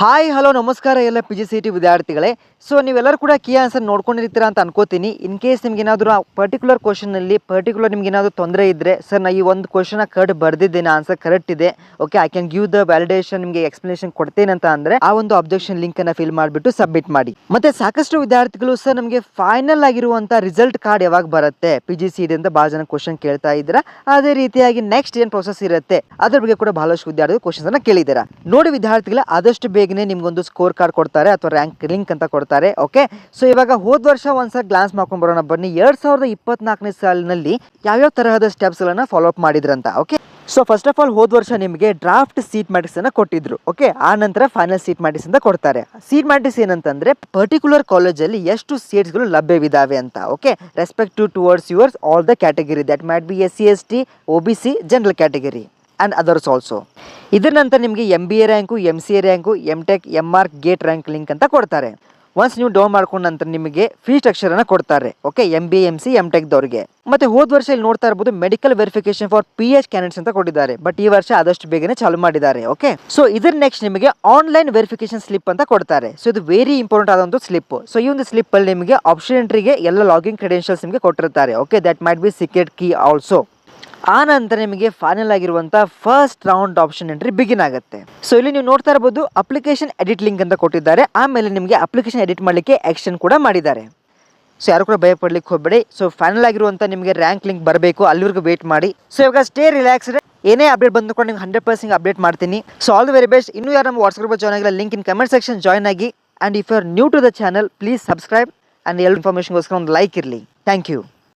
Hi hello ನಮಸ್ಕಾರ ಎಲ್ಲ P G C T ವಿದ್ಯಾರ್ಥಿಗಳೇ. ಸೊ ನೀವೆಲ್ಲರೂ ಕೂಡ ಕೀ ಆನ್ಸರ್ ನೋಡ್ಕೊಂಡಿರ್ತೀರಾ ಅಂತ ಅನ್ಕೋತೀನಿ. ಇನ್ ಕೇಸ್ ನಿಮ್ಗೆ ಏನಾದರೂ ಆ ಪರ್ಟಿಕ್ಯುಲರ್ ಕ್ವಶನಲ್ಲಿ ನಿಮ್ಗೆ ಏನಾದರೂ ತೊಂದರೆ ಇದ್ದರೆ, ಸರ್ ನಾ ಈ ಒಂದು ಕ್ವಶನ ಕರೆಕ್ಟ್ ಬರ್ದಿದ್ದೇನೆ, ಆನ್ಸರ್ ಕರೆಕ್ಟ್ ಇದೆ, okay I can give the validation, ನಿಮಗೆ ಎಕ್ಸ್ಪ್ಲನೇಷನ್ ಕೊಡ್ತೇನೆ ಅಂತ ಅಂದರೆ ಆ ಒಂದು ಅಬ್ಜೆಕ್ಷನ್ ಲಿಂಕನ್ನು ಫಿಲ್ ಮಾಡಿಬಿಟ್ಟು ಸಬ್ಮಿಟ್ ಮಾಡಿ. ಮತ್ತೆ ಸಾಕಷ್ಟು ವಿದ್ಯಾರ್ಥಿಗಳು ಸರ್ ನಮಗೆ ಫೈನಲ್ ಆಗಿರುವಂಥ ರಿಸಲ್ಟ್ ಕಾರ್ಡ್ ಯಾವಾಗ ಬರುತ್ತೆ ಪಿ ಜಿ ಸಿ ಟಿ ಅಂತ ಭಾಳ ಜನ ಕ್ವಶನ್ ಕೇಳ್ತಾ ಇದ್ದೀರಾ. ಅದೇ ರೀತಿಯಾಗಿ ನೆಕ್ಸ್ಟ್ ಏನು ಪ್ರೊಸೆಸ್ ಇರುತ್ತೆ ಅದ್ರ ಬಗ್ಗೆ ಕೂಡ ಬಹಳಷ್ಟು ವಿದ್ಯಾರ್ಥಿಗಳು ಕ್ವಶನ್ಸ್ ಅನ್ನ ಕೇಳಿದ್ದೀರಾ. ನೋಡಿ ವಿದ್ಯಾರ್ಥಿಗಳ ಆದಷ್ಟು ಬೇಗನೆ ನಿಮ್ಗೊಂದು ಸ್ಕೋರ್ ಕಾರ್ಡ್ ಕೊಡ್ತಾರೆ ಅಥವಾ ರ್ಯಾಂಕ್ ಲಿಂಕ್ ಅಂತ ಕೊಡ್ತಾರೆ. ಓಕೆ, ಸೊ ಇವಾಗ ಹೋದ ವರ್ಷ ಒಂದ್ಸಲ ಗ್ಲಾನ್ಸ್ ಮಾಡ್ಕೊಂಡು ಬರೋಣ ಬನ್ನಿ. 2024ನೇ ಸಾಲಿನಲ್ಲಿ ಯಾವ್ಯಾವ ತರಹದ ಸ್ಟೆಪ್ಸ್ ಗಳನ್ನ ಫಾಲೋ ಅಪ್ ಮಾಡಿದ್ರಂತ. Okay, so first of all ಹೋದ ವರ್ಷ ನಿಮಗೆ ಡ್ರಾಫ್ಟ್ ಸೀಟ್ ಮ್ಯಾಟ್ರಿಕ್ಸ್ ಅನ್ನ ಕೊಟ್ಟಿದ್ರು. ಓಕೆ, ಆ ನಂತರ ಫೈನಲ್ ಸೀಟ್ ಮ್ಯಾಟ್ರಿಕ್ಸ್ ಅಂತ ಕೊಡ್ತಾರೆ. ಸೀಟ್ ಮ್ಯಾಟ್ರಿಕ್ಸ್ ಏನಂತಂದ್ರೆ ಪರ್ಟಿಕ್ಯುಲರ್ ಕಾಲೇಜಲ್ಲಿ ಎಷ್ಟು ಸೀಟ್ಸ್ಗಳು ಲಭ್ಯವಿದಾವೆ ಅಂತ. Okay, respect towards yours all the category that mat B SC ST OBC general category and others also. ಇದರ ನಂತರ ನಿಮಗೆ MBA rank, MCA rank, MTech, MArk, gate rank link ಅಂತ ಕೊಡ್ತಾರೆ. ಒನ್ಸ್ ನೀವು ಡೌನ್ ಮಾಡ್ಕೊಂಡ ನಂತರ ನಿಮಗೆ ಫೀ ಸ್ಟ್ರಕ್ಚರ್ ಅನ್ನ ಕೊಡ್ತಾರೆ. Okay, MBA MC MTech ದವ್ರಿಗೆ. ಮತ್ತೆ ಹೋದ ವರ್ಷ ಇಲ್ಲಿ ನೋಡ್ತಾ ಇರಬಹುದು medical verification for PH candidates ಅಂತ ಕೊಟ್ಟಿದ್ದಾರೆ. ಬಟ್ ಈ ವರ್ಷ ಆದಷ್ಟು ಬೇಗನೆ ಚಾಲು ಮಾಡಿದ್ದಾರೆ. ಓಕೆ, ಸೊ ಇದರ ನೆಕ್ಸ್ಟ್ ನಿಮಗೆ ಆನ್ಲೈನ್ ವೆರಿಫಿಕೇಶನ್ ಸ್ಲಿಪ್ ಅಂತ ಕೊಡ್ತಾರೆ. ಸೊ ಇದು ವೆರಿ ಇಂಪಾರ್ಟೆಂಟ್ ಆದಂತ ಸ್ಲಿಪ್. ಸೊ ಈ ಒಂದು ಸ್ಲಿಪ್ ಅಲ್ಲಿ ನಿಮಗೆ ಆಪ್ಷನ್ ಎಂಟ್ರಿಗೆ ಎಲ್ಲ ಲಾಗಿನ್ ಕ್ರೆಡೆನ್ಷಿಯಲ್ಸ್ ನಿಮಗೆ ಕೊಟ್ಟಿರ್ತಾರೆ. Okay, that might be secret key also. ಆ ನಂತರ ನಿಮಗೆ ಫೈನಲ್ ಆಗಿರುವಂಥ first round option entry begin ಆಗುತ್ತೆ. ಸೊ ಇಲ್ಲಿ ನೀವು ನೋಡ್ತಾ ಇರಬಹುದು ಅಪ್ಲಿಕೇಶನ್ ಎಡಿಟ್ ಲಿಂಕ್ ಅಂತ ಕೊಟ್ಟಿದ್ದಾರೆ. ಆಮೇಲೆ ನಿಮಗೆ ಅಪ್ಲಿಕೇಶನ್ ಎಡಿಟ್ ಮಾಡಲಿಕ್ಕೆ ಆಕ್ಷನ್ ಕೂಡ ಮಾಡಿದ್ದಾರೆ. ಸೊ ಯಾರು ಕೂಡ ಭಯ ಪಡ್ಲಿಕ್ಕೆ ಹೋಗಬೇಡಿ. ಸೊ ಫೈನಲ್ ಆಗಿರುವಂಥ ನಿಮಗೆ ರ್ಯಾಂಕ್ ಲಿಂಕ್ ಬರಬೇಕು, ಅಲ್ಲಿವರೆಗೂ ವೇಟ್ ಮಾಡಿ. ಸೊ ಇವಾಗ ಸ್ಟೇ ರಿಲ್ಯಾಕ್ಸ್ಡ್. ಏನೇ ಅಪ್ಡೇಟ್ ಬಂದುಕೊಂಡು ನಿಮ್ಗೆ 100% ಅಪ್ಡೇಟ್ ಮಾಡ್ತೀನಿ. So all the very best. ಇನ್ನೂ ಯಾರು ನಮ್ಮ ವಾಟ್ಸ್ಆಪ್ ಗ್ರೂಪ್ ಜಾಯ್ನ್ ಆಗಿಲ್ಲ, link in comment section join ಆಗಿ. And if you are new to the channel please subscribe and ಎಲ್ಲ ಇನ್ಫಾರ್ಮೇಷನ್ಗೋಸ್ಕರ ಒಂದು ಲೈಕ್ ಇರಲಿ. Thank you.